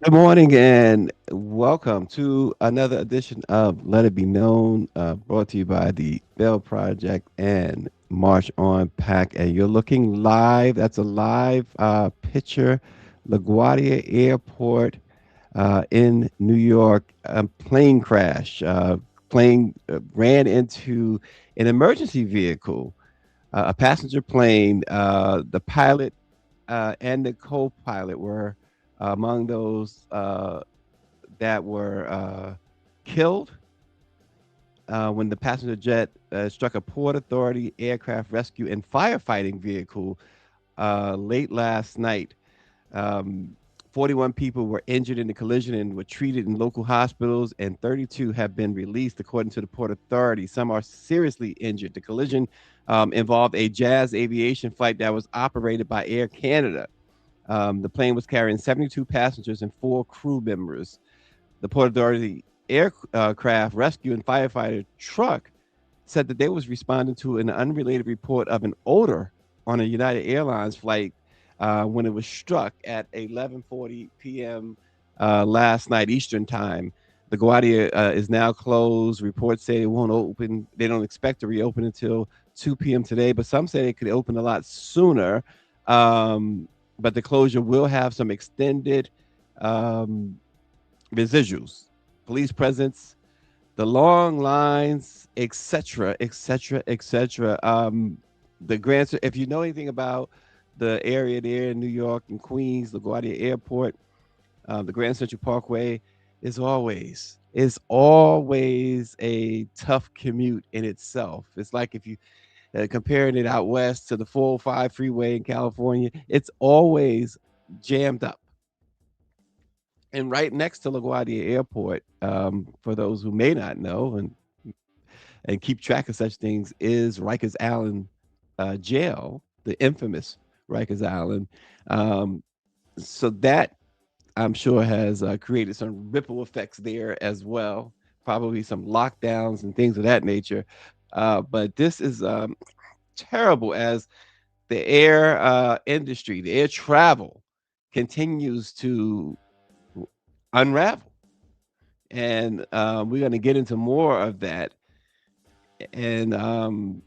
Good morning and welcome to another edition of Let It Be Known, brought to you by the Bell Project and March on Pack. And you're looking live. That's a live picture. LaGuardia Airport in New York. Plane crash. Plane ran into an emergency vehicle, a passenger plane. The pilot and the co-pilot were among those that were killed when the passenger jet struck a Port Authority aircraft rescue and firefighting vehicle late last night. Um, 41 people were injured in the collision and were treated in local hospitals, and 32 have been released, according to the Port Authority. Some are seriously injured. The collision involved a Jazz Aviation flight that was operated by Air Canada. The plane was carrying 72 passengers and four crew members. The Port Authority aircraft rescue and firefighter truck said that they was responding to an unrelated report of an odor on a United Airlines flight when it was struck at 11:40 p.m. Last night Eastern time. The LaGuardia is now closed. Reports say it won't open. They don't expect to reopen until 2 p.m. today, but some say it could open a lot sooner. Um, but the closure will have some extended um, residuals, police presence, the long lines, etc., etc., etc. The Grand, if you know anything about the area there in New York and Queens, LaGuardia Airport, the Grand Central Parkway is always a tough commute in itself. It's like if you comparing it out west to the 405 freeway in California, it's always jammed up. And right next to LaGuardia Airport, for those who may not know and keep track of such things, is Rikers Island jail, the infamous Rikers Island. Um, so that I'm sure has created some ripple effects there as well. Probably some lockdowns and things of that nature. But this is terrible as the air industry, the air travel continues to unravel. And we're going to get into more of that. And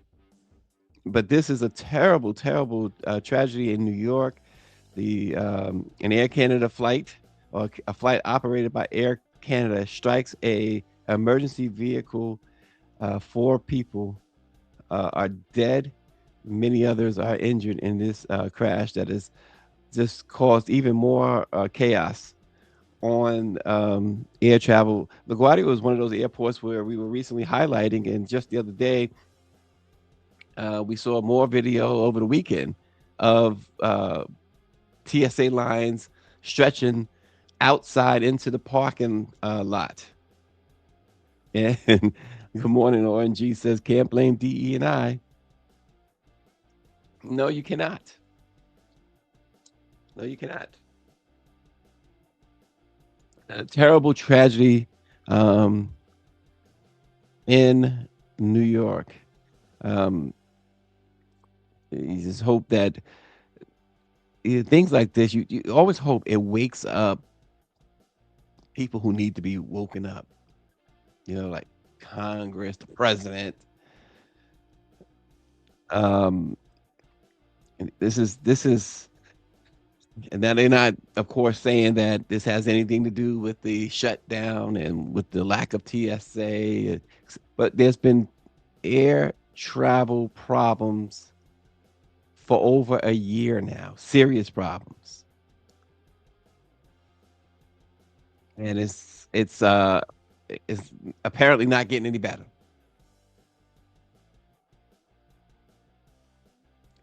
but this is a terrible, terrible tragedy in New York. The an Air Canada flight or a flight operated by Air Canada strikes a emergency vehicle. Four people are dead. Many others are injured in this crash that has just caused even more chaos on air travel. LaGuardia was one of those airports where we were recently highlighting, and just the other day, we saw more video over the weekend of TSA lines stretching outside into the parking lot. And good morning, ONG says, can't blame DE and I. No, you cannot. No, you cannot. A terrible tragedy um, in New York. Um, you just hope that things like this, you always hope it wakes up people who need to be woken up, like Congress, the president. Um, and and now they're not, of course, saying that this has anything to do with the shutdown and with the lack of TSA, but there's been air travel problems for over a year now, serious problems, and it's apparently not getting any better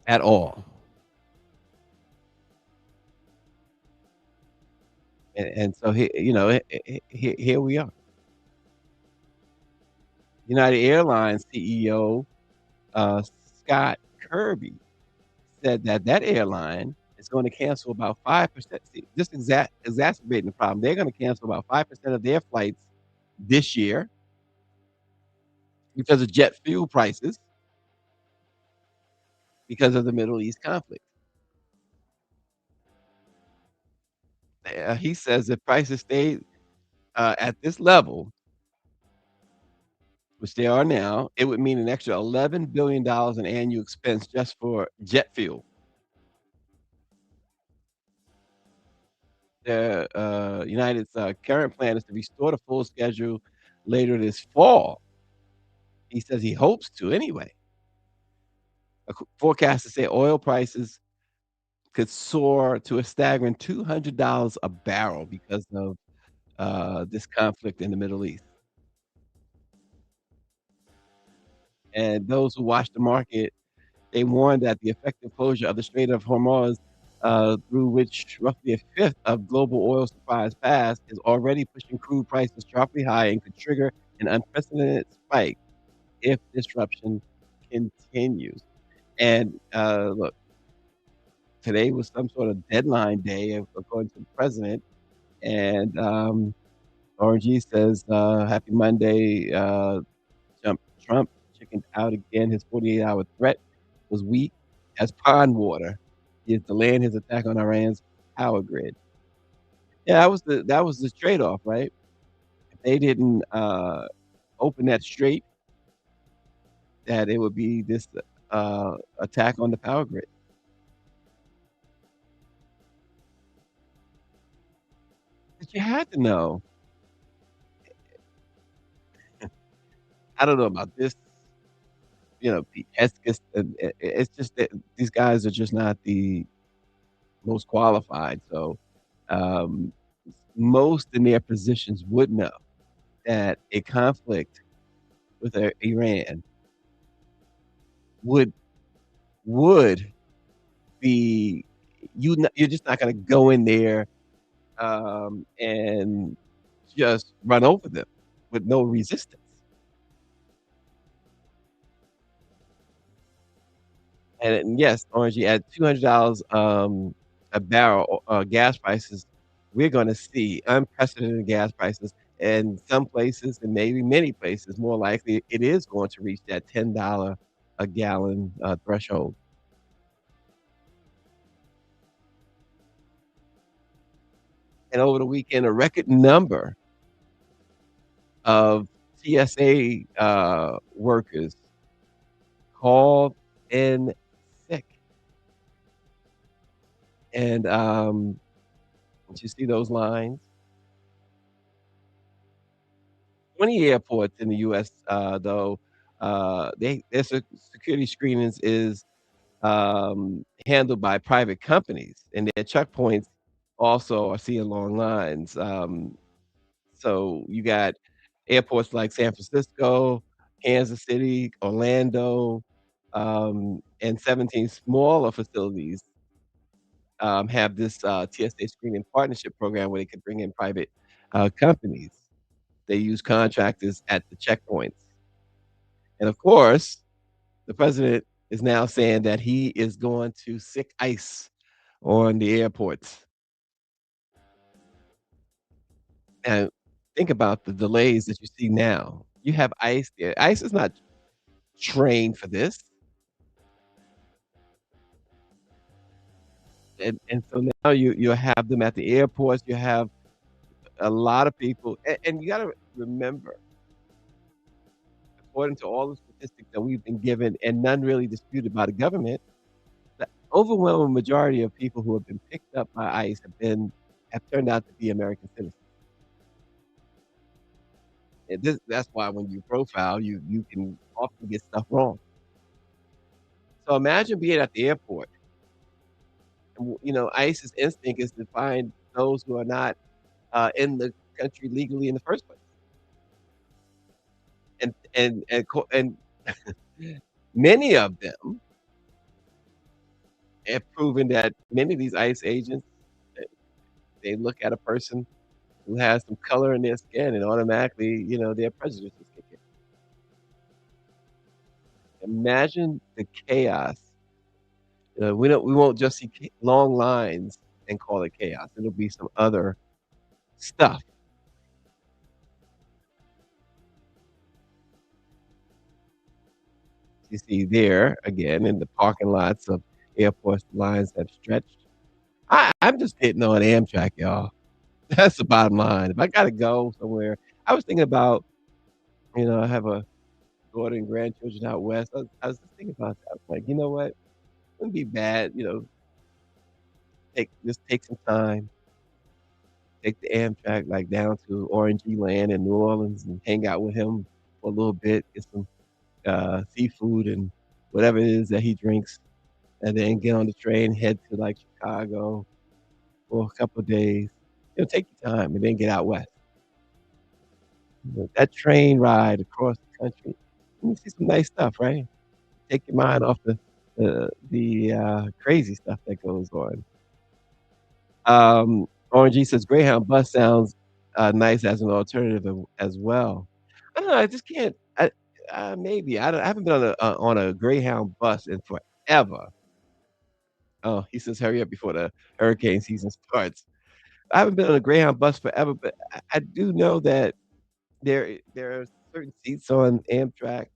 at all. And so here we are. United Airlines CEO Scott Kirby said that that airline is going to cancel about 5%. See, just exacerbating the problem. They're going to cancel about 5% of their flights this year because of jet fuel prices, because of the Middle East conflict. He says if prices stayed at this level, which they are now, it would mean an extra $11 billion in annual expense just for jet fuel. The United's current plan is to restore the full schedule later this fall. He says he hopes to anyway. Forecasters say oil prices could soar to a staggering $200 a barrel because of this conflict in the Middle East. And those who watch the market, they warn that the effective closure of the Strait of Hormuz, through which roughly a fifth of global oil supplies pass, is already pushing crude prices sharply high and could trigger an unprecedented spike if disruption continues. And look, today was some sort of deadline day, according to the president. And RG says, "Happy Monday, Trump chickened out again. His 48-hour threat was weak as pond water. He is delaying his attack on Iran's power grid." Yeah, that was the trade-off, right? If they didn't open that strait, that it would be this attack on the power grid. But you had to know. I don't know about this, Pete Hesketh, it's just that these guys are just not the most qualified. So, um, most in their positions would know that a conflict with Iran would would be you're just not gonna go in there, and just run over them with no resistance. And yes, Orange, at $200 a barrel, gas prices, we're gonna see unprecedented gas prices. And some places, and maybe many places, more likely, it is going to reach that $10 a gallon, threshold. And over the weekend, a record number of TSA, workers called in sick. And, did you see those lines? 20 airports in the US, though, their security screenings is, handled by private companies, and their checkpoints also are seeing long lines. So you got airports like San Francisco, Kansas City, Orlando, and 17 smaller facilities, have this, TSA screening partnership program where they could bring in private, companies. They use contractors at the checkpoints. And of course, the president is now saying that he is going to sick ice on the airports. And think about the delays that you see now. You have ICE there. ICE is not trained for this. And so now you have them at the airports. You have a lot of people, and you got to remember, according to all the statistics that we've been given, and none really disputed by the government, the overwhelming majority of people who have been picked up by ICE have turned out to be American citizens. And that's why when you profile, you can often get stuff wrong. So imagine being at the airport, and ICE's instinct is to find those who are not in the country legally in the first place, and many of them have proven that many of these ICE agents, eh, they look at a person who has some color in their skin, and automatically, their prejudices kick in. Imagine the chaos. We won't just see long lines and call it chaos. It'll be some other stuff. You see there again in the parking lots of airports, the lines have stretched. I'm just hitting on Amtrak, y'all. That's the bottom line. If I gotta go somewhere I was thinking about, I have a daughter and grandchildren out west. I was just thinking about that. I was like, "You know what? It wouldn't be bad, take some time, take the Amtrak, like, down to Orangey Land in New Orleans and hang out with him for a little bit, get some, seafood and whatever it is that he drinks, and then get on the train, head to, like, Chicago for a couple of days. Take your time and then get out west. That train ride across the country, you see some nice stuff, right? Take your mind off the crazy stuff that goes on. Orange G says Greyhound bus sounds, nice as an alternative as well. I don't know, I just can't maybe, I haven't been on a Greyhound bus in forever. Oh, he says, "Hurry up before the hurricane season starts." I haven't been on a Greyhound bus forever, but I do know that there are certain seats on Amtrak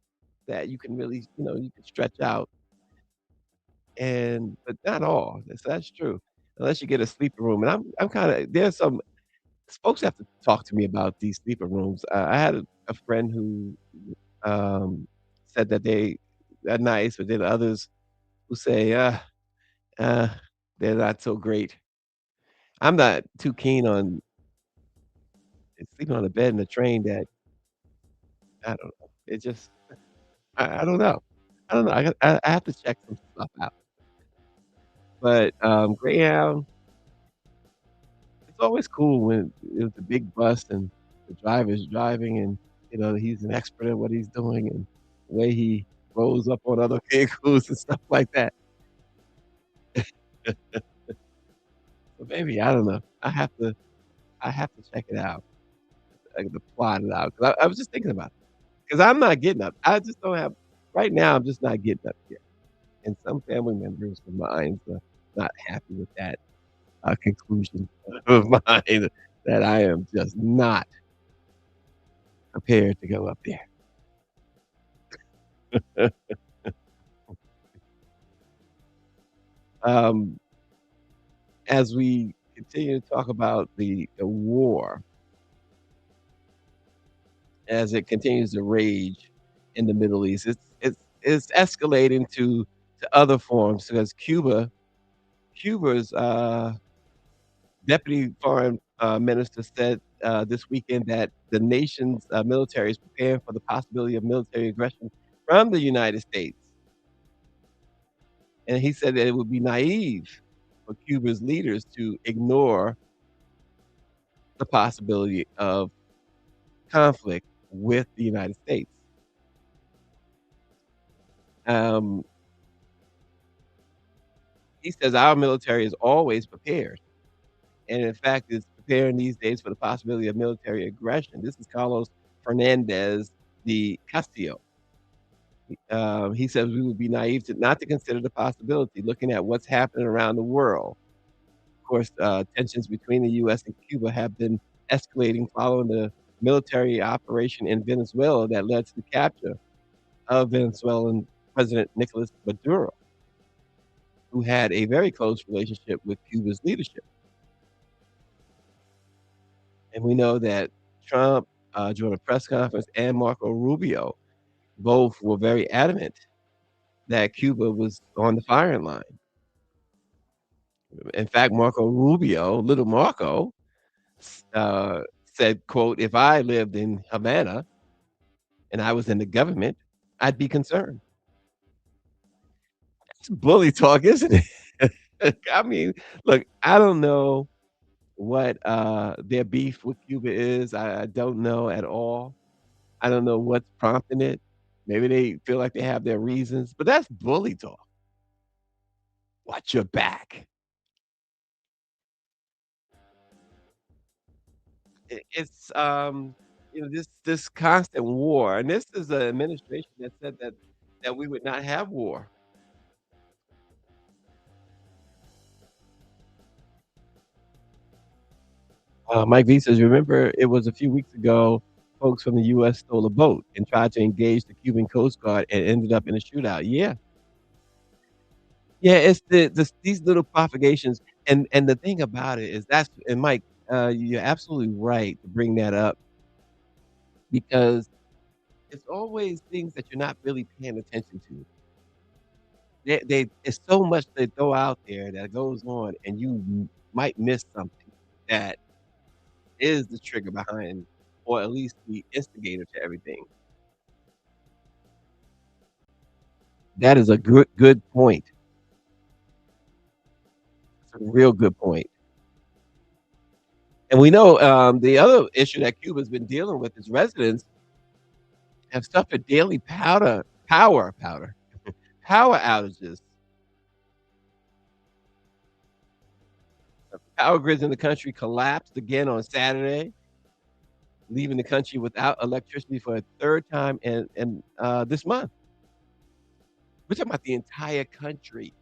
that you can really, you can stretch out but not all. That's true. Unless you get a sleeper room, and I'm kinda there's some folks have to talk to me about these sleeper rooms. I had a friend who, said that they are nice, but then others who say, uh, they're not so great." I'm not too keen on sleeping on a bed in a train that I don't know. It just I don't know. I don't know. I have to check some stuff out. But, Greyhound, it's always cool when it's a big bus and the driver's driving and, he's an expert at what he's doing and the way he rolls up on other vehicles and stuff like that. So maybe, I don't know. I have to check it out. I have to plot it out 'cause I was just thinking about it because 'cause I'm not getting up. I just don't have right now, I'm just not getting up here, and some family members of mine are not happy with that, conclusion of mine that I am just not prepared to go up there. Um, as we continue to talk about the war, as it continues to rage in the Middle East, it's escalating to other forms because Cuba's, deputy foreign, minister said, this weekend that the nation's, military is preparing for the possibility of military aggression from the United States, and he said that it would be naive for Cuba's leaders to ignore the possibility of conflict with the United States. Um, he says our military is always prepared, and in fact, is preparing these days for the possibility of military aggression. This is Carlos Fernandez de Castillo. He says we would be naive to not to consider the possibility, looking at what's happening around the world. Of course, tensions between the US and Cuba have been escalating following the military operation in Venezuela that led to the capture of Venezuelan President Nicolas Maduro, who had a very close relationship with Cuba's leadership. And we know that Trump, during a press conference, and Marco Rubio both were very adamant that Cuba was on the firing line. In fact, Marco Rubio, little Marco, said, quote, "If I lived in Havana and I was in the government, I'd be concerned." It's bully talk, isn't it? I mean, look, I don't know what, their beef with Cuba is. I don't know at all. I don't know what's prompting it. Maybe they feel like they have their reasons, but that's bully talk. Watch your back. It's, this constant war, and this is an administration that said that we would not have war. Mike V says, "Remember, it was a few weeks ago, folks from the US stole a boat and tried to engage the Cuban Coast Guard and ended up in a shootout." Yeah. Yeah, it's these little propagations, and the thing about it is that's and Mike, you're absolutely right to bring that up because it's always things that you're not really paying attention to. They it's so much they throw out there that goes on, and you might miss something that is the trigger behind, or at least the instigator to everything. That is a good point. It's a real good point. And we know the other issue that Cuba's been dealing with is residents have suffered daily power outages. Power grids in the country collapsed again on Saturday, leaving the country without electricity for a third time in this month. We're talking about the entire country.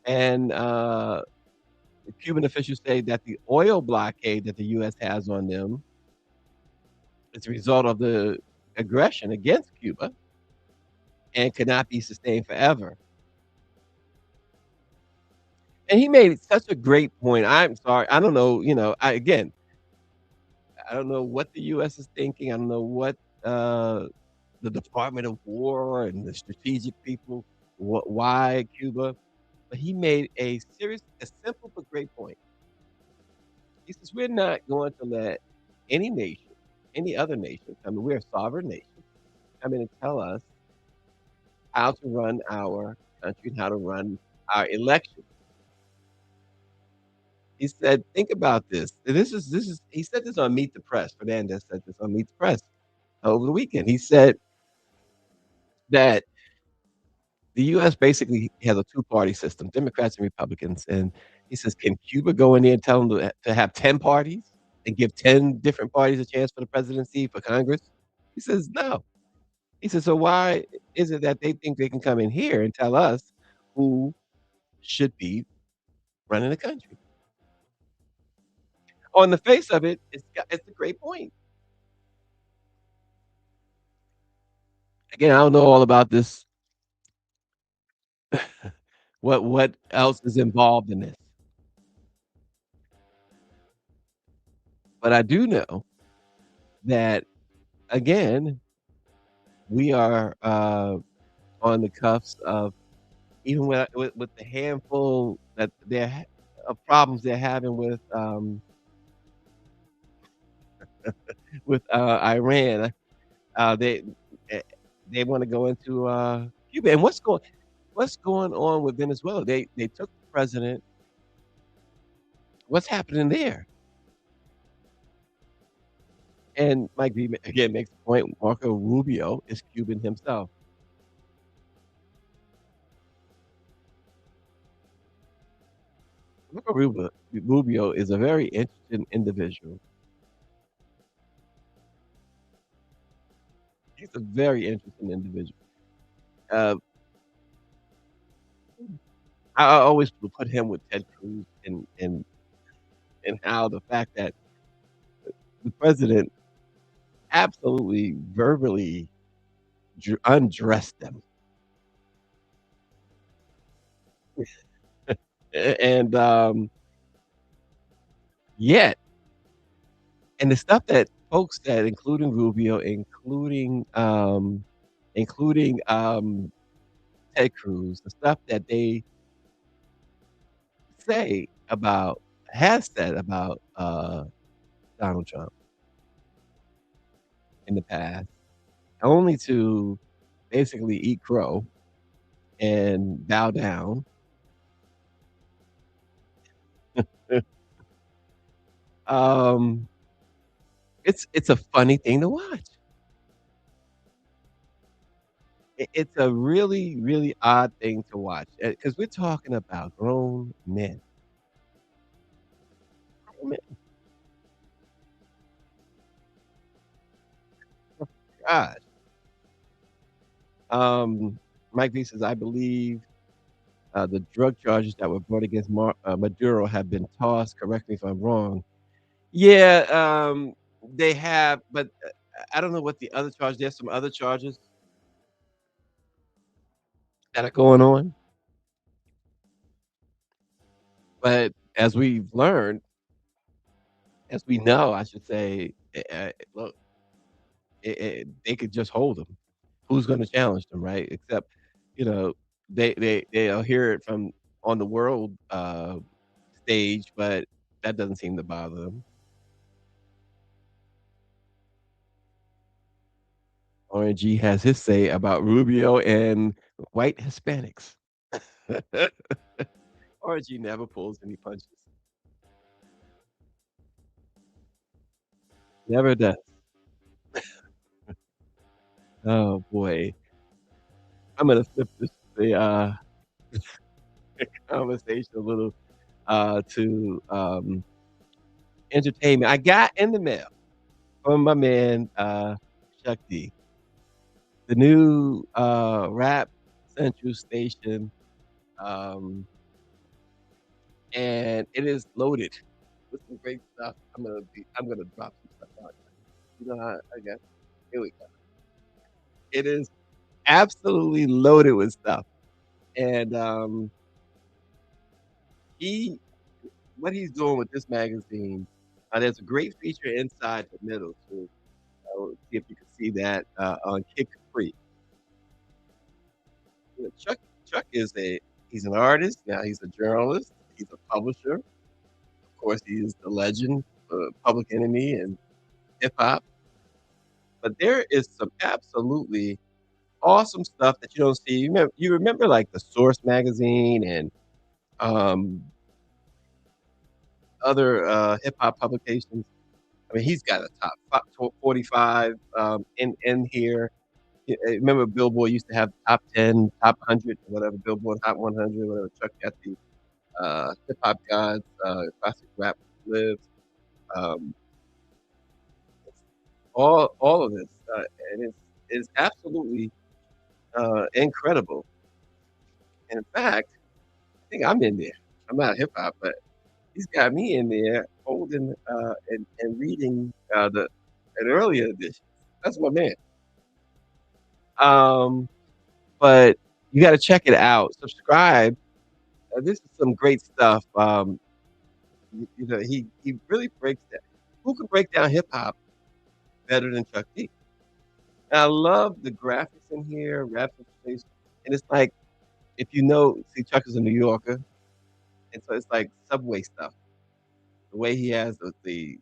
And the Cuban officials say that the oil blockade that the U.S. has on them is a result of the aggression against Cuba and cannot be sustained forever. And he made such a great point. I'm sorry. I don't know, again, I don't know what the US is thinking. I don't know what the Department of War and the strategic people why Cuba, but he made a simple but great point. He says we're not going to let any nation, any other nation, I mean we're a sovereign nation, come in and tell us how to run our country and how to run our elections. He said, "Think about this." This is he said this on Meet the Press. Fernandez said this on Meet the Press over the weekend. He said that the U.S. basically has a two-party system, Democrats and Republicans, and he says, "Can Cuba go in there and tell them to have 10 parties and give 10 different parties a chance for the presidency, for Congress?" He says, "No." He says, "So why is it that they think they can come in here and tell us who should be running the country?" On the face of it, it's a great point. Again, I don't know all about this. What else is involved in this? But I do know that again, we are on the cuffs of even with the handful that of problems they're having with Iran. They eh, they want to go into Cuba. And what's going on with Venezuela? They took the president. What's happening there? And Mike V again makes the point. Marco Rubio is Cuban himself. Rubio is a very interesting individual. He's a very interesting individual. Uh, I always will put him with Ted Cruz and how the fact that the president absolutely verbally undressed them, and yet, and the stuff that folks said, including Rubio, including Ted Cruz, the stuff that they say about has said about Donald Trump in the past, only to basically eat crow and bow down. um, it's a funny thing to watch. It's a really, really odd thing to watch because we're talking about grown men. Grown men. God. Mike V says, I believe the drug charges that were brought against Maduro have been tossed. Correct me if I'm wrong. Yeah, they have, but I don't know what the other charge. There's some other charges that are going on. But as we've learned, as we know, I should say, look, they could just hold them. Who's gonna challenge them, right? Except, they'll hear it from on the world, stage, but that doesn't seem to bother them. RNG has his say about Rubio and white Hispanics. RNG never pulls any punches. Never does. Oh, boy. I'm gonna flip the conversation a little, to, entertainment. I got in the mail from my man, Chuck D, the new, Rap Central station, um, and it is loaded with some great stuff. I'm gonna drop some stuff out. You know how I guess here we go. It is absolutely loaded with stuff, and, he what he's doing with this magazine, there's a great feature inside the middle too. See if you can see that, on Kid Capri. Chuck is a he's an artist, now he's a journalist, he's a publisher. Of course, he is the legend, Public Enemy and hip hop. But there is some absolutely awesome stuff that you don't see. You remember like the Source magazine and um, other hip hop publications. I mean, he's got a top 45 in here. Remember Billboard used to have top 10, top 100, whatever, Billboard Hot 100, whatever. Chuck got the hip hop gods, classic rap lives. Um, all of this, and it's absolutely incredible. And in fact, I think I'm in there. I'm not hip hop, but he's got me in there holding and reading the an earlier edition. That's my man. Um, but you got to check it out. Subscribe. This is some great stuff. He really breaks that. Who can break down hip hop better than Chuck D? And I love the graphics in here, representation, and it's like if you know, see, Chuck is a New Yorker, and so it's like subway stuff. The way he has the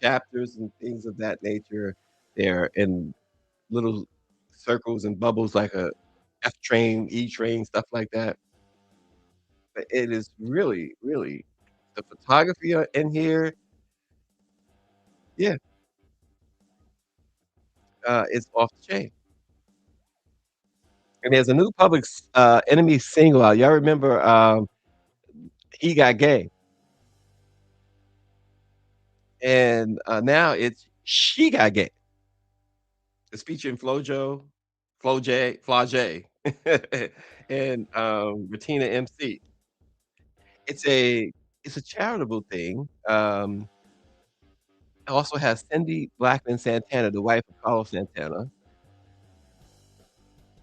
chapters and things of that nature, they're in little circles and bubbles like a F train, E train, stuff like that. But it is really, really the photography in here, yeah, is off the chain. And there's a new Enemy single out. Y'all remember He Got Game? And now it's She Got Game. It's featuring Flau'jae, and Regina MC. It's a it's a charitable thing. It also has Cindy Blackman Santana, the wife of Carlos Santana,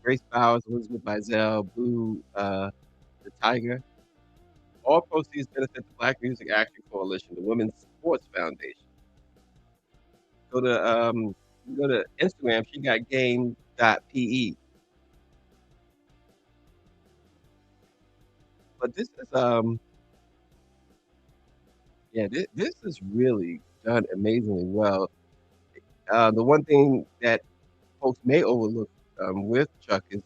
Grace Bowers, Elizabeth Mizell, Blue the Tiger. All proceeds benefit the Black Music Action Coalition, the Women's Sports Foundation. Go to go to Instagram. She got game.pe. But this is yeah, this is really done amazingly well. The one thing that folks may overlook with Chuck is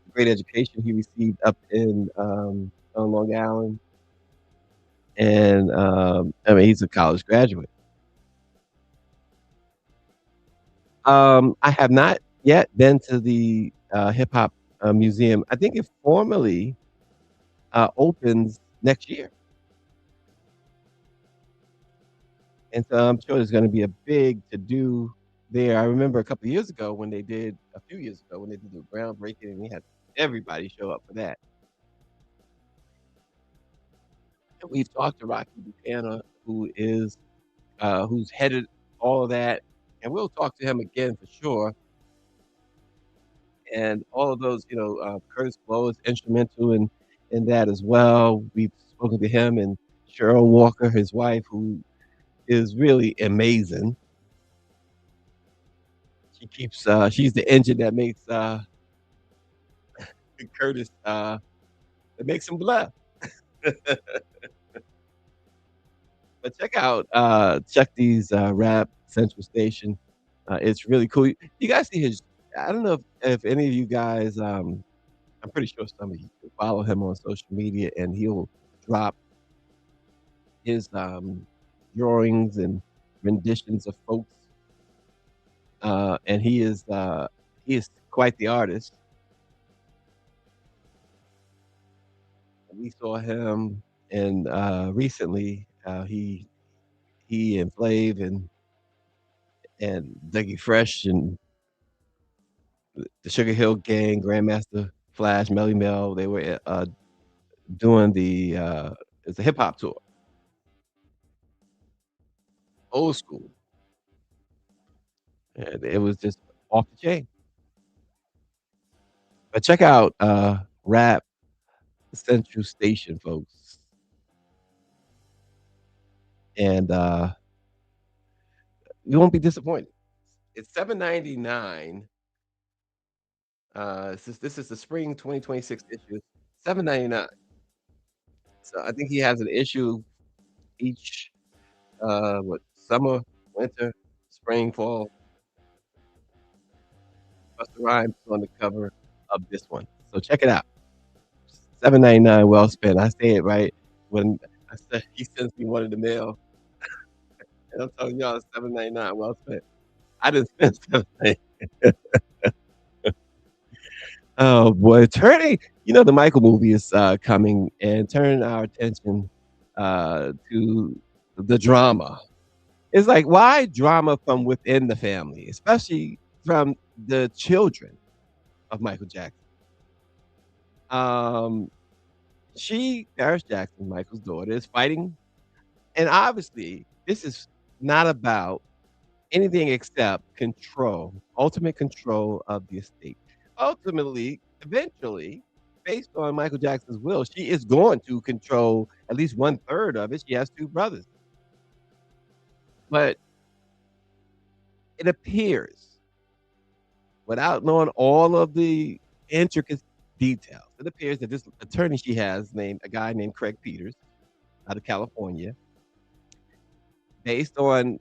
the great education he received up in on Long Island, and I mean he's a college graduate. I have not yet been to the hip hop museum. I think it formally opens next year, and so I'm sure there's going to be a big to do there. I remember a few years ago when they did the groundbreaking, and we had everybody show up for that. And we've talked to Rocky Buchanan, who's headed all of that, and we'll talk to him again for sure. And all of those, Curtis Blow is instrumental in that as well. We've spoken to him and Cheryl Walker, his wife, who is really amazing. She's the engine that makes Curtis that makes him bluff. But check these rap Central Station. It's really cool. You guys see his I don't know if any of you guys I'm pretty sure some of you follow him on social media and he'll drop his drawings and renditions of folks. And he is quite the artist. We saw him and recently he and Flav and Dougie Fresh and the Sugar Hill Gang, Grandmaster Flash, Melly Mel, they were doing it's a hip hop tour, old school, and it was just off the chain. But check out Rap Central Station, folks, and you won't be disappointed. It's 7.99. This is the spring 2026 issue. 7.99. So I think he has an issue each what summer, winter, spring, fall. Busta Rhymes on the cover of this one. So check it out. 7.99 well spent. I say it right when I said he sends me one in the mail, and I'm telling y'all it's 7.99 well spent. I didn't spend 7. Oh boy, turning the Michael movie is coming and turning our attention to the drama. It's like why drama from within the family, especially from the children of Michael Jackson. Um, Paris Jackson, Michael's daughter, is fighting, and obviously this is not about anything except control, ultimate control of the estate. Ultimately, eventually, based on Michael Jackson's will, she is going to control at least 1/3 of it. She has 2 brothers. But it appears, without knowing all of the intricate details, it appears that this attorney she has named a guy named Craig Peters out of California, based on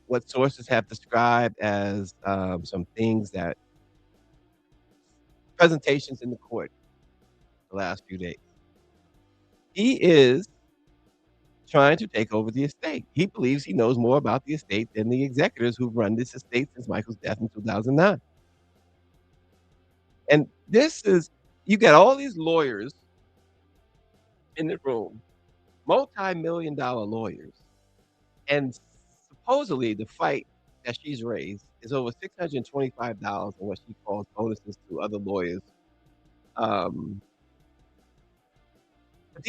what sources have described as some things that presentations in the court the last few days. He is trying to take over the estate. He believes he knows more about the estate than the executors who've run this estate since Michael's death in 2009. And this is, you got all these lawyers in the room, multi-million dollar lawyers, and supposedly the fight that she's raised is over $625 in what she calls bonuses to other lawyers. Um, but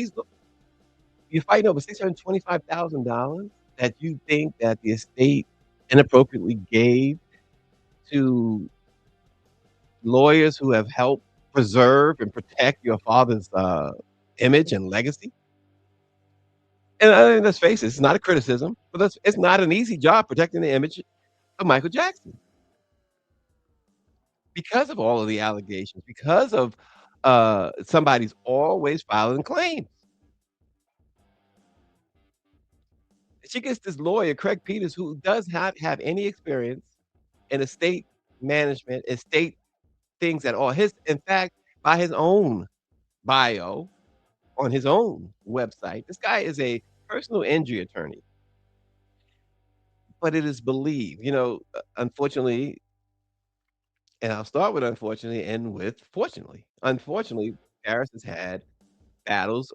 you're fighting over $625,000 that you think that the estate inappropriately gave to lawyers who have helped preserve and protect your father's image and legacy. And let's face it, it's not a criticism, but it's not an easy job protecting the image of Michael Jackson because of all of the allegations, because of somebody's always filing claims. She gets this lawyer, Craig Peters, who does not have any experience in estate management, estate things at all. In fact, by his own bio on his own website, this guy is a personal injury attorney. But it is believed, unfortunately, and I'll start with unfortunately and with fortunately. Unfortunately, Paris has had battles,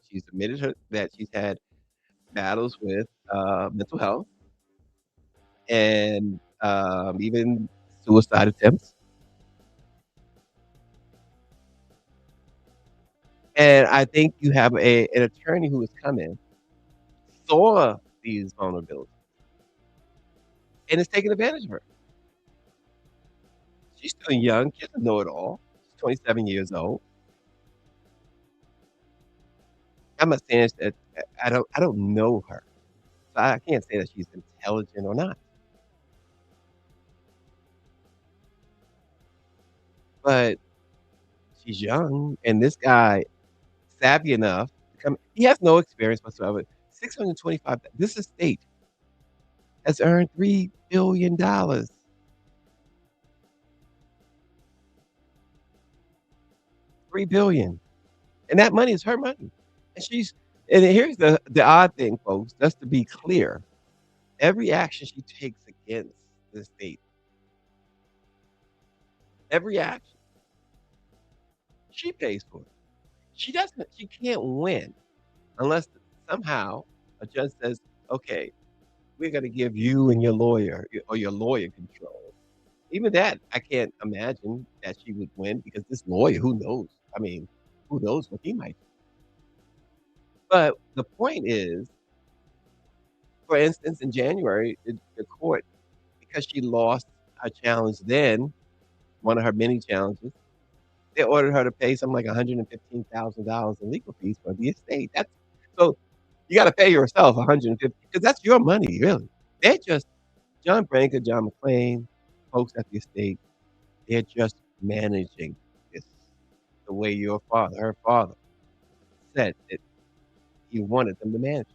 she's admitted that she's had battles with mental health and even suicide attempts. And I think you have an attorney who has come in, saw these vulnerabilities, and is taking advantage of her. She's still young, she doesn't know it all. She's 27 years old. I'm not saying that I don't know her, so I can't say that she's intelligent or not, but she's young, and this guy savvy enough to come he has no experience whatsoever. 625 this estate has earned $3 billion, $3 billion, and that money is her money, and she's and here's the odd thing, folks, just to be clear, every action she takes against the estate, every action, she pays for it. She can't win unless somehow a judge says, "Okay, we're gonna give you and your lawyer or your lawyer control." Even that, I can't imagine that she would win because this lawyer, who knows? I mean, who knows what he might do. But the point is, for instance, in January, the court, because she lost her challenge then, one of her many challenges, they ordered her to pay something like $115,000 in legal fees for the estate. That's so you gotta pay yourself 150 because that's your money, really. They're just John Branca, John McClane, folks at the estate, they're just managing this the way her father said that he wanted them to manage.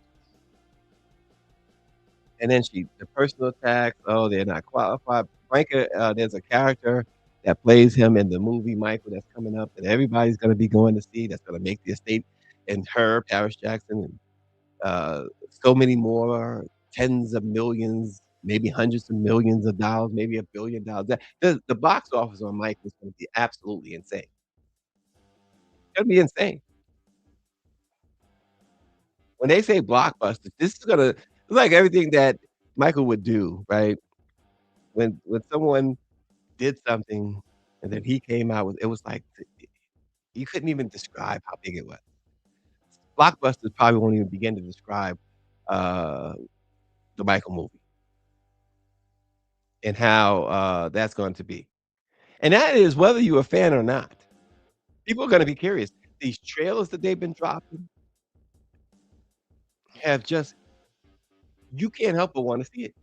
And then the personal attacks, oh, they're not qualified. Branca, there's a character that plays him in the movie Michael that's coming up that everybody's gonna be going to see that's gonna make the estate and her, Paris Jackson, and so many more, tens of millions, maybe hundreds of millions of dollars, maybe $1 billion. The box office on Michael is gonna be absolutely insane. It's gonna be insane. When they say blockbusters, this is gonna it's like everything that Michael would do, right? When someone did something and then he came out with it was like you couldn't even describe how big it was. Blockbusters probably won't even begin to describe, uh, the Michael movie and how, that's going to be. And that is whether you're a fan or not. People are gonna be curious. These trailers that they've been dropping have just you can't help but wanna see it.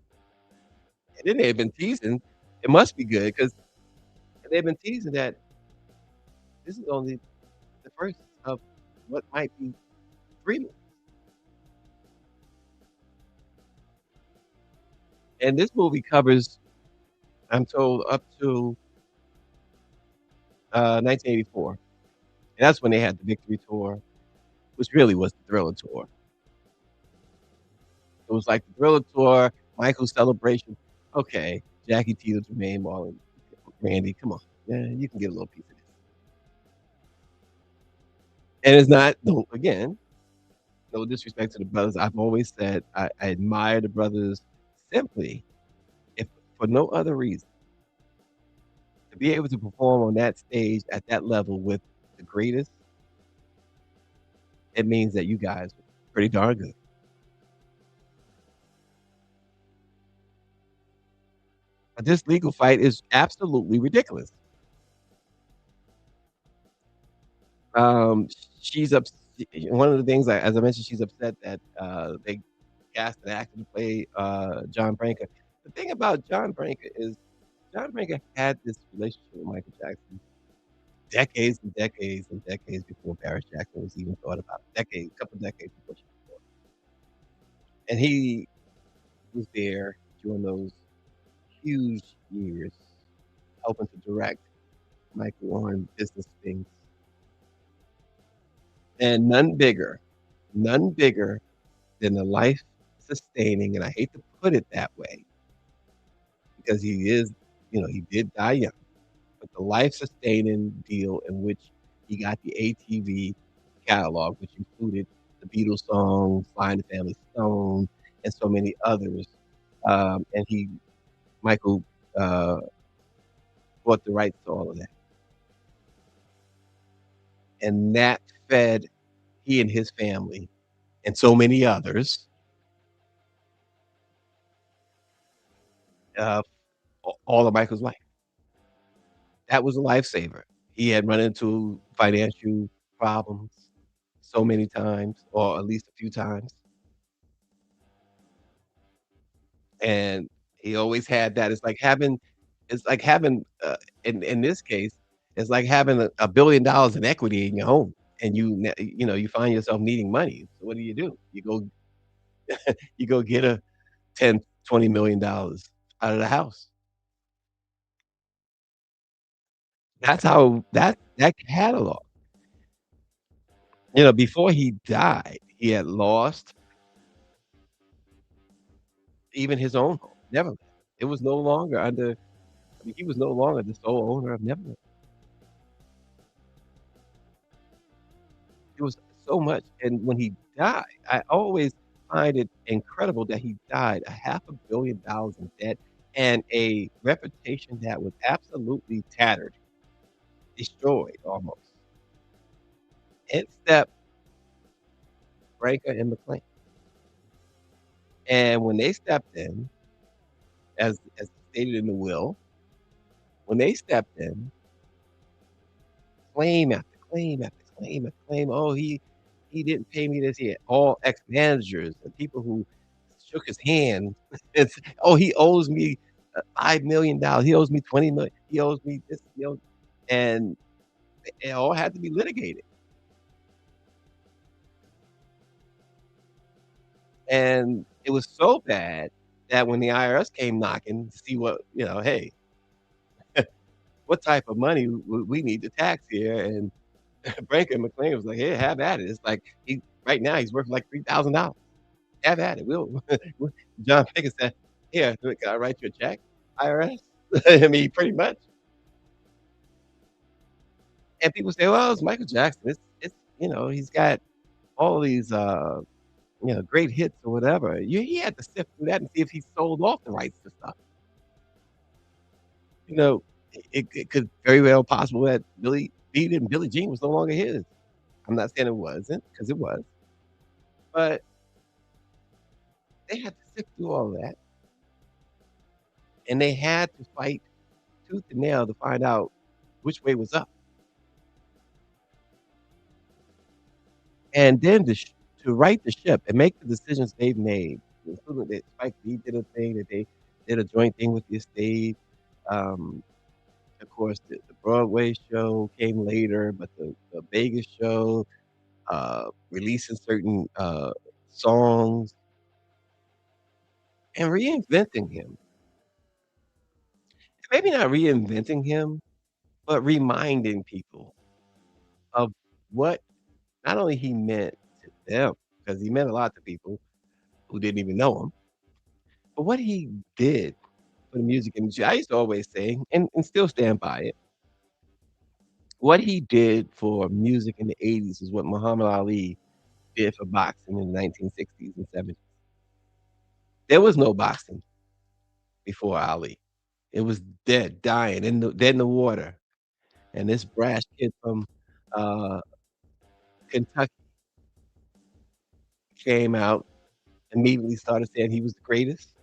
And then they've been teasing, it must be good because they've been teasing that this is only the first of what might be 3 movies. And this movie covers, I'm told, up to, 1984. And that's when they had the Victory Tour, which really was the Thriller Tour. It was like the Thriller Tour, Michael's Celebration. Okay, Jackie Teeter, Jermaine Marlon, Randy, come on. Yeah, you can get a little piece of this. And it's not no, again, no disrespect to the brothers. I've always said I admire the brothers simply, if for no other reason, to be able to perform on that stage at that level with the greatest, it means that you guys are pretty darn good. But this legal fight is absolutely ridiculous. Um, she's ups one of the things, as I mentioned, she's upset that, they cast an actor to play, John Branca. The thing about John Branca is John Branca had this relationship with Michael Jackson decades and decades and decades before Paris Jackson was even thought about. Decades, couple decades before she was born. And he was there during those huge years, helping to direct Michael on business things. And none bigger than the life sustaining, and I hate to put it that way because he is, he did die young, but the life sustaining deal in which he got the ATV catalog, which included the Beatles songs, Fly the Family Stone, and so many others. And Michael, uh, bought the rights to all of that. And that fed he and his family and so many others, uh, all of Michael's life. That was a lifesaver. He had run into financial problems, so many times, or at least a few times, and he always had that. It's like having, in this case, it's like having $1 billion in equity in your home, and you know, you find yourself needing money. So what do? You go get a 10, $20 million out of the house. That's how that catalog. You know, before he died, he had lost even his own home, Neverland. It was no longer under I mean, he was no longer the sole owner of Neverland. It was so much, and when he died, I always find it incredible that he died a $500 million in debt and a reputation that was absolutely tattered, destroyed almost. It stepped Branca and McLean, and when they stepped in, as stated in the will, when they stepped in, claim after claim after claim after claim, "Oh, he didn't pay me this year." All ex-managers and people who shook his hand. It's, "Oh, he owes me, $5 million. He owes me 20 million. He owes me this, he owes," and it all had to be litigated. And it was so bad that when the IRS came knocking to see what, "Hey, what type of money we need to tax here?" And Branca McLean was like, "Here, have at it." It's like he right now he's worth like $3,000. Have at it. We'll John Pickens said, "Here, can I write you a check, IRS?" I mean, pretty much. And people say, "Well, it's Michael Jackson. He's got all these, great hits or whatever." He had to sift through that and see if he sold off the rights to stuff. You know, it could very well possible that Billy Beat and Billie Jean was no longer his. I'm not saying it wasn't, because it was, but they had to sift through all that, and they had to fight tooth and nail to find out which way was up. And then to right the ship and make the decisions they've made, including that Spike Lee did a thing, that they did a joint thing with the estate. Um, of course, the Broadway show came later, but the Vegas show, releasing certain, songs and reinventing him. Maybe not reinventing him, but reminding people of what not only he meant to them, because he meant a lot to people who didn't even know him, but what he did for the music industry. I used to always say, and still stand by it, what he did for music in the '80s is what Muhammad Ali did for boxing in the 1960s and '70s. There was no boxing before Ali. It was dead, dying, dead in the water. And this brash kid from, uh, Kentucky came out, immediately started saying he was the greatest,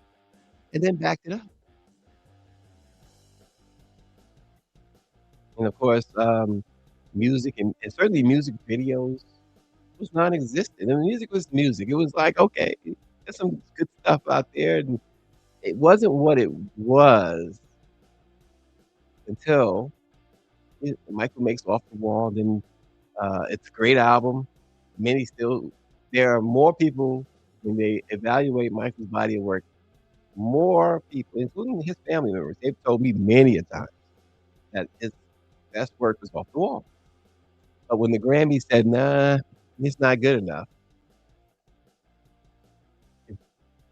and then backed it up. And of course, music and certainly music videos was non-existent. And music was music. It was like, okay, there's some good stuff out there, and it wasn't what it was until Michael makes Off the Wall. Then it's a great album. Many still, there are more people when they evaluate Michael's body of work. More people, including his family members, they've told me many a time that his best work was Off the Wall. But when the Grammy said, "Nah, it's not good enough,"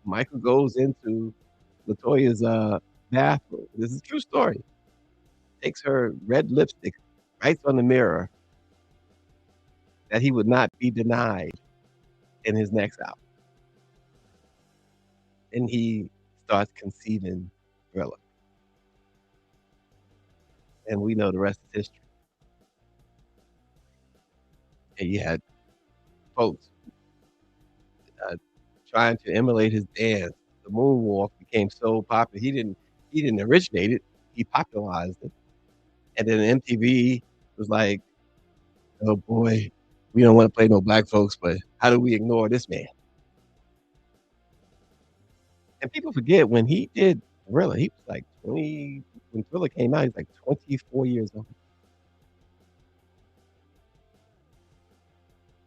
Michael goes into Latoya's, bathroom. This is a true story. Takes her red lipstick, writes on the mirror that he would not be denied in his next album, and he starts conceiving Thriller, and we know the rest is history. And you had folks, uh, trying to emulate his dance. The moonwalk became so popular. He didn't originate it, he popularized it, and then MTV was like, "Oh boy, We don't wanna play no black folks, but how do we ignore this man? And people forget when he did Thriller, he was like 20 when Thriller came out, he's like 24 years old.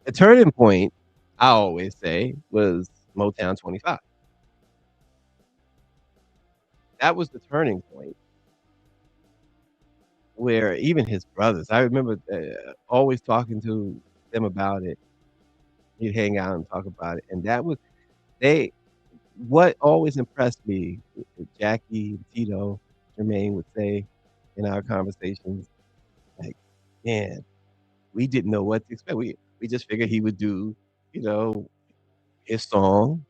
The turning point, I always say, was Motown 25. That was the turning point where even his brothers I remember, always talking to them about it. We'd hang out and talk about it, and that was they what always impressed me, Jackie and Tito, Jermaine would say in our conversations, like, "Man, we didn't know what to expect. We just figured he would do, you know, his song,"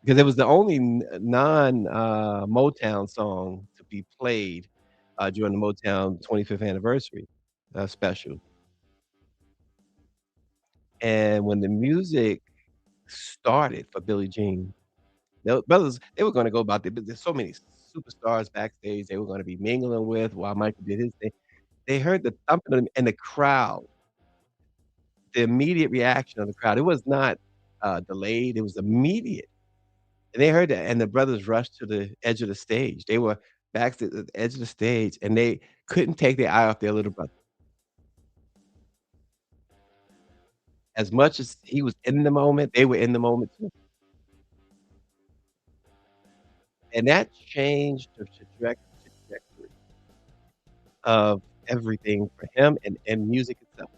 because it was the only non, Motown song to be played, during the Motown 25th anniversary, special, and when the music started for Billie Jean, the brothers, they were gonna go about their business. There's so many superstars backstage they were gonna be mingling with while Michael did his thing. They heard the thumping of and the crowd, the immediate reaction of the crowd. It was not, delayed, it was immediate. And they heard that, and the brothers rushed to the edge of the stage. They were back to the edge of the stage, and they couldn't take their eye off their little brother. As much as he was in the moment, they were in the moment too. And that changed the trajectory of everything for him and music itself.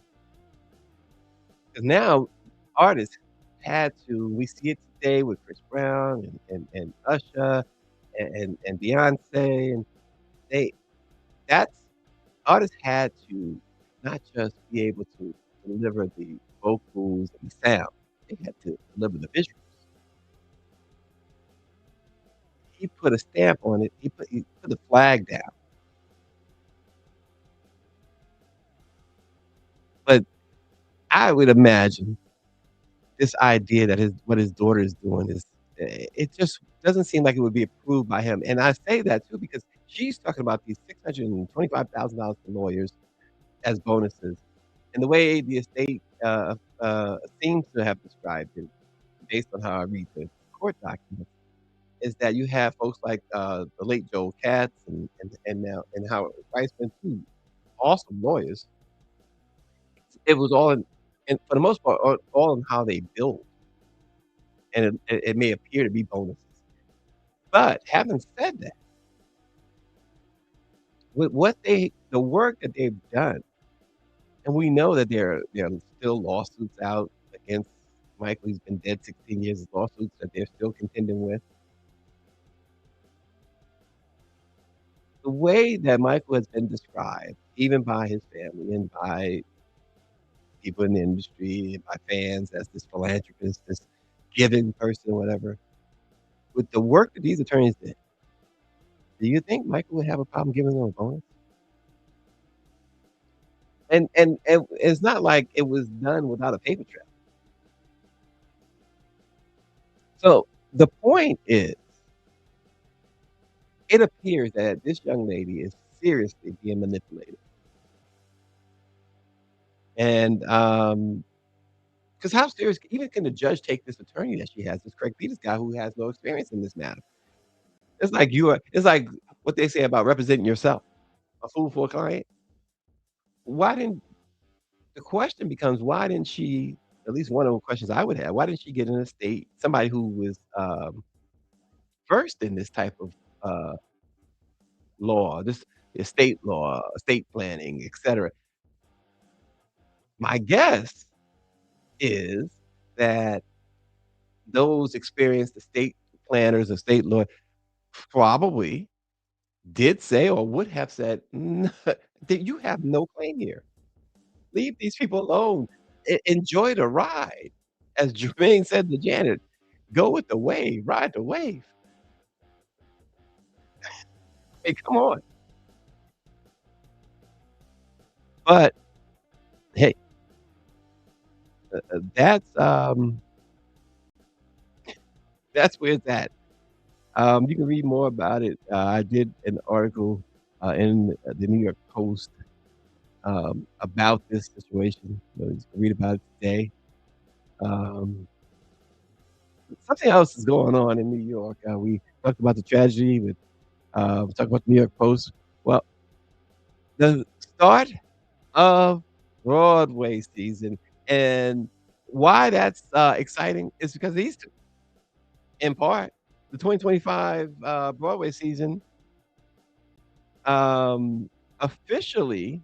'Cause now artists had to we see it today with Chris Brown and Usher and Beyonce, and they that's artists had to not just be able to deliver the vocals and the sound, they had to deliver the visuals. He put a stamp on it, he put the flag down, but I would imagine this idea that his what his daughter is doing is it just doesn't seem like it would be approved by him, and I say that too because she's talking about these $625,000 for lawyers as bonuses, and the way the estate, seems to have described it, based on how I read the court documents, is that you have folks like, the late Joel Katz and now and Howard Weissman, 2 awesome lawyers. It was all in and for the most part, all in how they build, and it may appear to be bonuses. But having said that, with what they the work that they've done, and we know that there are still lawsuits out against Michael, he's been dead 16 years, lawsuits that they're still contending with. The way that Michael has been described, even by his family and by people in the industry and by fans as this philanthropist, this giving person, whatever, with the work that these attorneys did, do you think Michael would have a problem giving them a bonus? And it's not like it was done without a paper trail. So, the point is, it appears that this young lady is seriously being manipulated. And, 'cause how serious even can the judge take this attorney that she has, this Craig Peters guy who has no experience in this matter? It's like what they say about representing yourself, a fool for a client. Why didn't the question becomes, why didn't she at least one of the questions I would have, why didn't she get an estate somebody who was, versed in this type of, law, this estate law, estate planning, etcetera. My guess is that those experienced estate planners, estate law probably did say or would have said, "N that you have no claim here. Leave these people alone. Enjoy the ride." As Jermaine said to Janet, "Go with the wave, ride the wave." Hey, come on. But, hey, that's where it's at. You can read more about it. I did an article, in the New York Post about this situation. You know, you can read about it today. Um, Something else is going on in New York. We talked about the tragedy with we talked about the New York Post. Well, the start of Broadway season, and why that's exciting is because of Easter, in part. The 2025 Broadway season um, officially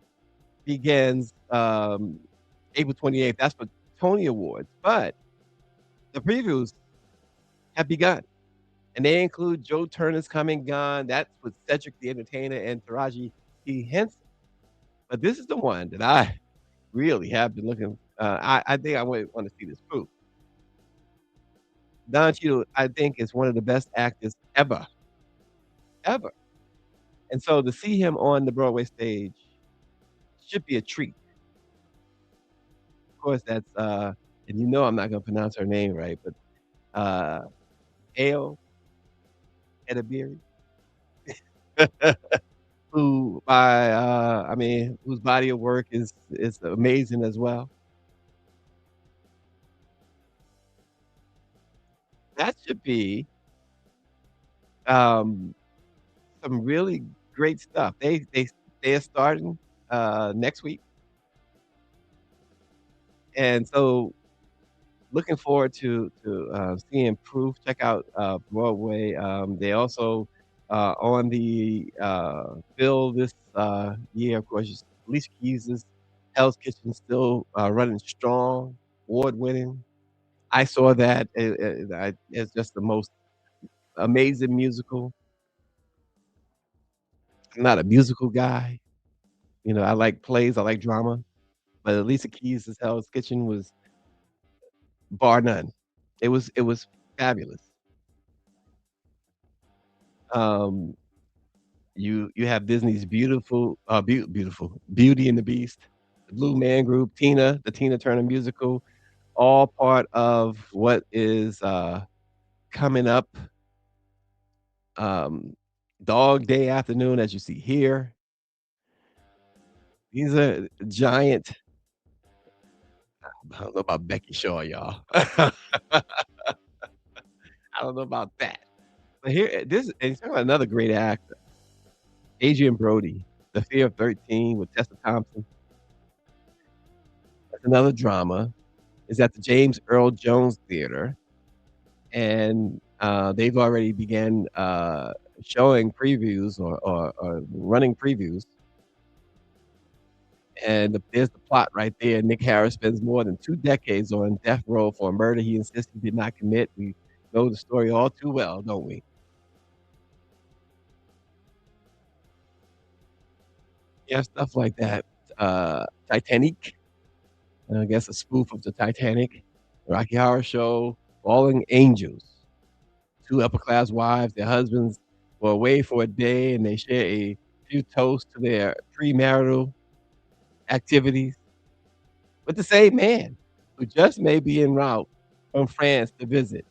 begins April 28th. That's for Tony Awards, but the previews have begun. And they include Joe Turner's Coming Gone. That's with Cedric the Entertainer and Taraji P. Henson. But this is the one that I really have been looking. I think I want to see this proof. Don Cheadle, I think, is one of the best actors ever, ever. And so to see him on the Broadway stage should be a treat. Of course, that's and you know I'm not going to pronounce her name right, but uh, Ale Edebiri, who by I mean, whose body of work is amazing as well. That should be um, some really great stuff. They're starting next week, and so looking forward to seeing proof. Check out Broadway. They also on the bill this year. Of course, Alicia Keys' Hell's Kitchen still running strong, award winning. I saw that. It's just the most amazing musical. I'm not a musical guy. You know, I like plays, I like drama, but Alicia Keys' Hell's Kitchen was bar none. It was fabulous. Um, you have Disney's beautiful Beauty and the Beast, the Blue Man Group, Tina, the Tina Turner musical, all part of what is coming up. Um, Dog Day Afternoon, as you see here. These are giant. I don't know about Becky Shaw, y'all. I don't know about that. But here, this and he's talking about another great actor, Adrian Brody, The Fear of 13 with Tessa Thompson. That's another drama. Is at the James Earl Jones Theater, and they've already began showing previews or running previews. And there's the plot right there. Nick Harris spends more than 2 decades on death row for a murder he insists he did not commit. We know the story all too well, don't we? Yeah, stuff like that. Titanic, I guess a spoof of the Titanic. Rocky Horror Show, Falling Angels. Two upper class wives, their husbands were away for a day and they share a few toasts to their premarital activities with the same man who just may be en route from France to visit.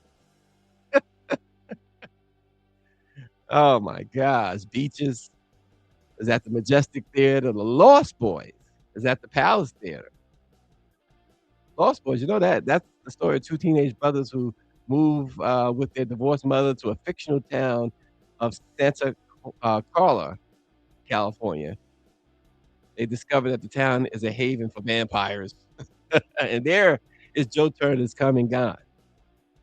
Oh my gosh. Beaches is at the Majestic Theater. The Lost Boys is at the Palace Theater. Lost Boys, you know that's the story of two teenage brothers who move with their divorced mother to a fictional town of Santa Carla, California. They discover that the town is a haven for vampires. And there is Joe Turner's Come and Gone.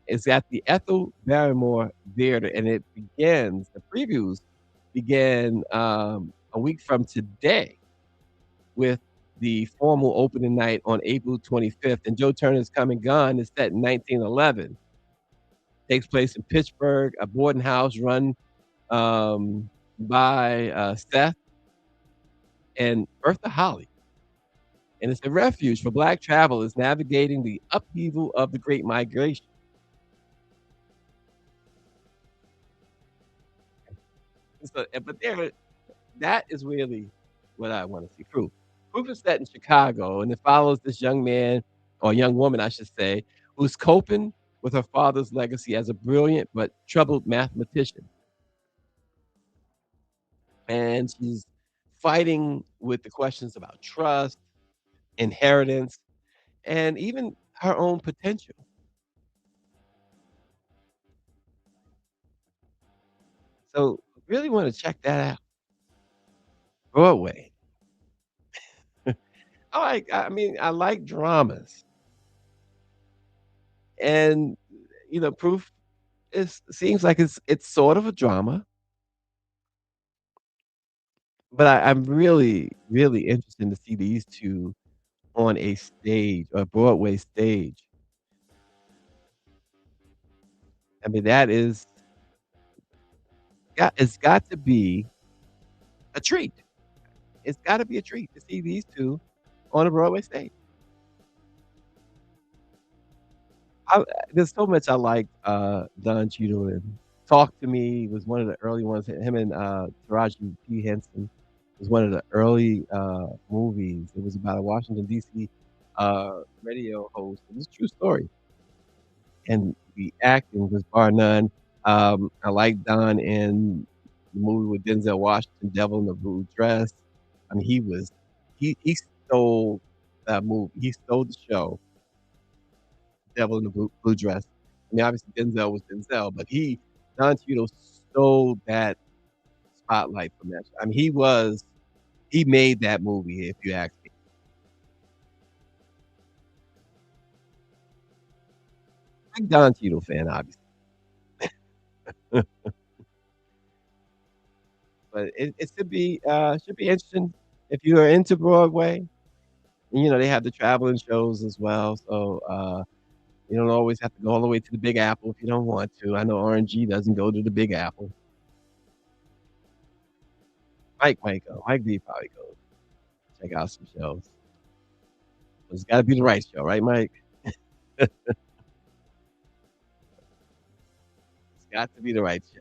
It's at the Ethel Barrymore Theater, and it begins, the previews began a week from today with the formal opening night on April 25th. And Joe Turner's Come and Gone is set in 1911. Takes place in Pittsburgh, a boarding house run by Seth and Bertha Holly. And it's a refuge for Black travelers navigating the upheaval of the Great Migration. So, but there, that is really what I want to see. Proof. Proof is set in Chicago, and it follows this young man, or young woman, I should say, who's coping with her father's legacy as a brilliant but troubled mathematician. And she's fighting with the questions about trust, inheritance, and even her own potential. So really want to check that out. Broadway. I like dramas, and Proof is seems like it's sort of a drama, but I'm really, really interested to see these 2 on a stage, a Broadway stage. I mean, that is it's got to be a treat. It's gotta be a treat to see these 2 on a Broadway stage. There's so much I like, Don Cheadle in. Talk to Me was one of the early ones. Him and, Taraji P. Henson was one of the early, movies. It was about a Washington, DC, radio host. It was a true story, and the acting was bar none. I like Don in the movie with Denzel Washington, Devil in the Blue Dress. I mean, he stole that movie. He stole the show, Devil in the Blue Dress. I mean, obviously Denzel was Denzel, but Don Cheadle stole that spotlight from that show. I mean, he made that movie, if you ask me. Big Don Cheadle fan, obviously, but it should be interesting if you are into Broadway. They have the traveling shows as well, so you don't always have to go all the way to the Big Apple if you don't want to. I know RNG doesn't go to the Big Apple. Mike might go. Mike D probably goes. Check out some shows. It's got to be the right show, right, Mike? It's got to be the right show.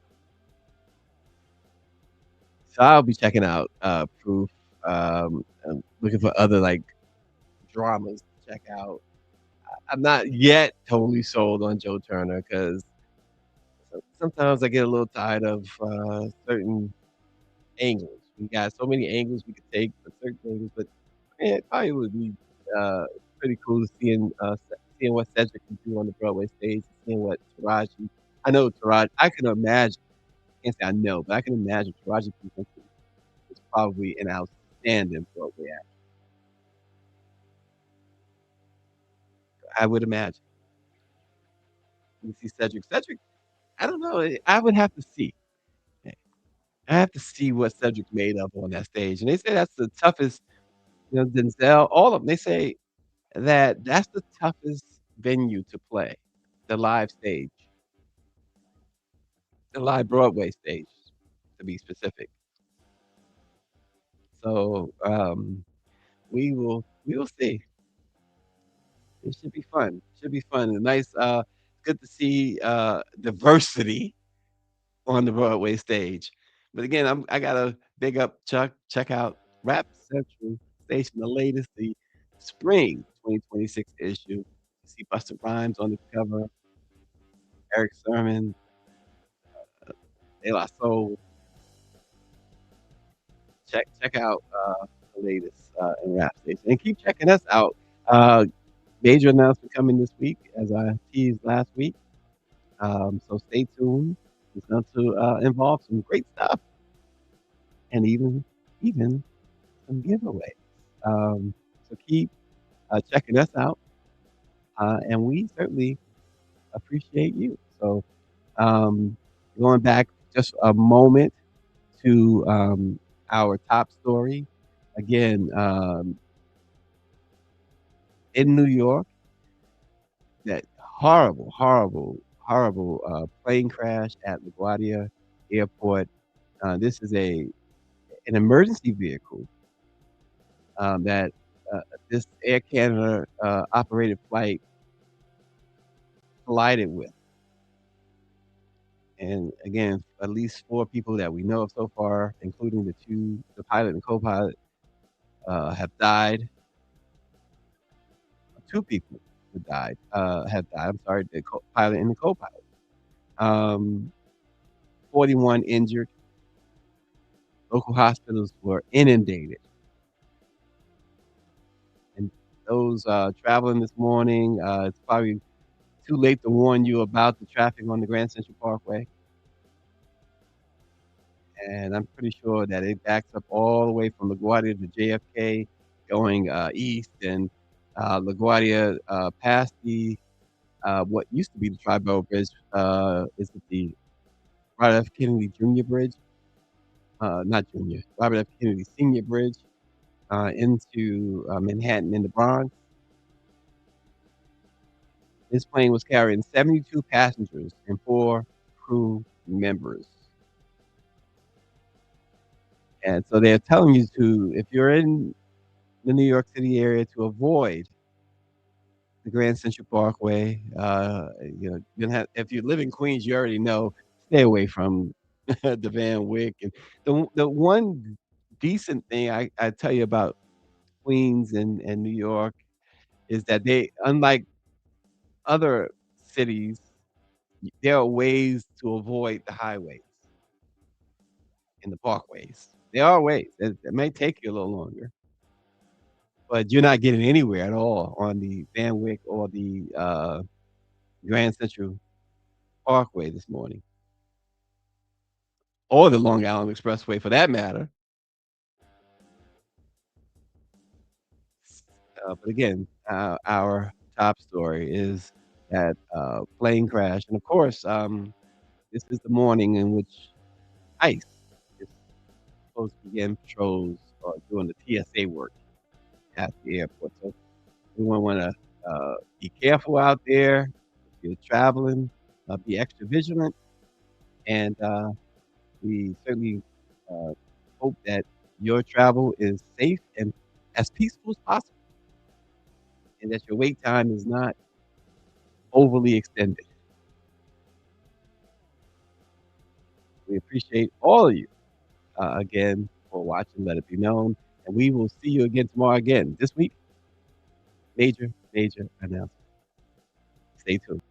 So I'll be checking out Proof. I'm looking for other like dramas to check out. I'm not yet totally sold on Joe Turner because sometimes I get a little tired of certain angles. We got so many angles we could take for certain angles, but man, it probably would be uh, pretty cool seeing what Cedric can do on the Broadway stage, seeing what Taraji. I know Taraji. I can imagine. I can't say I know, but I can imagine Taraji P. is probably an outstanding Broadway actor. I would imagine. You see Cedric. Cedric. I don't know. I would have to see. I have to see what Cedric made of on that stage, and they say that's the toughest. Denzel, all of them. They say that that's the toughest venue to play, the live stage, the live Broadway stage, to be specific. So, we will see. It should be fun. Should be fun. A nice, good to see, diversity on the Broadway stage. But again, I gotta big up Chuck, check out Rap Central Station, the latest, the spring 2026 issue. You see Busta Rhymes on the cover, Eric Sermon, De La Soul. Check out the latest in Rap Station. And keep checking us out. Uh, Major announcement coming this week, as I teased last week. So stay tuned. It's going to involve some great stuff and even some giveaways. So keep checking us out, and we certainly appreciate you. So going back just a moment to our top story again in New York. That horrible, horrible, horrible plane crash at LaGuardia Airport. This is an emergency vehicle that this Air Canada operated flight collided with. And again, at least 4 people that we know of so far, including the pilot and co-pilot, have died. 2 people who died have died. I'm sorry, the pilot and the co-pilot. Um, 41 injured. local hospitals were inundated. And those, traveling this morning, it's probably too late to warn you about the traffic on the Grand Central Parkway, and I'm pretty sure that it backs up all the way from LaGuardia to JFK going, east and, LaGuardia, past the, what used to be the Triborough Bridge, is it the Robert F. Kennedy Jr. Bridge? Not junior, Robert F. Kennedy Senior Bridge, into, Manhattan in the Bronx. This plane was carrying 72 passengers and 4 crew members. And so they're telling you to, if you're in the New York City area, to avoid the Grand Central Parkway. You have, if you live in Queens, you already know, stay away from the Van Wyck. And the one decent thing I tell you about Queens and New York is that they, unlike other cities, there are ways to avoid the highways and the parkways. There are ways. It may take you a little longer, but you're not getting anywhere at all on the Van Wyck or the, Grand Central Parkway this morning, or the Long Island Expressway for that matter. But again, our top story is that, plane crash, and of course, this is the morning in which ICE is supposed to begin patrols or doing the TSA work at the airport. So everyone wanna, be careful out there. If you're traveling, be extra vigilant, and, we certainly, uh, hope that your travel is safe and as peaceful as possible, and that your wait time is not overly extended. We appreciate all of you, again, for watching Let It Be Known, and we will see you again tomorrow again. This week, major, major announcement. Stay tuned.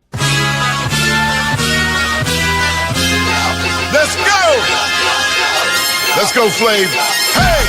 Let's go! Let's go, Flav. Hey!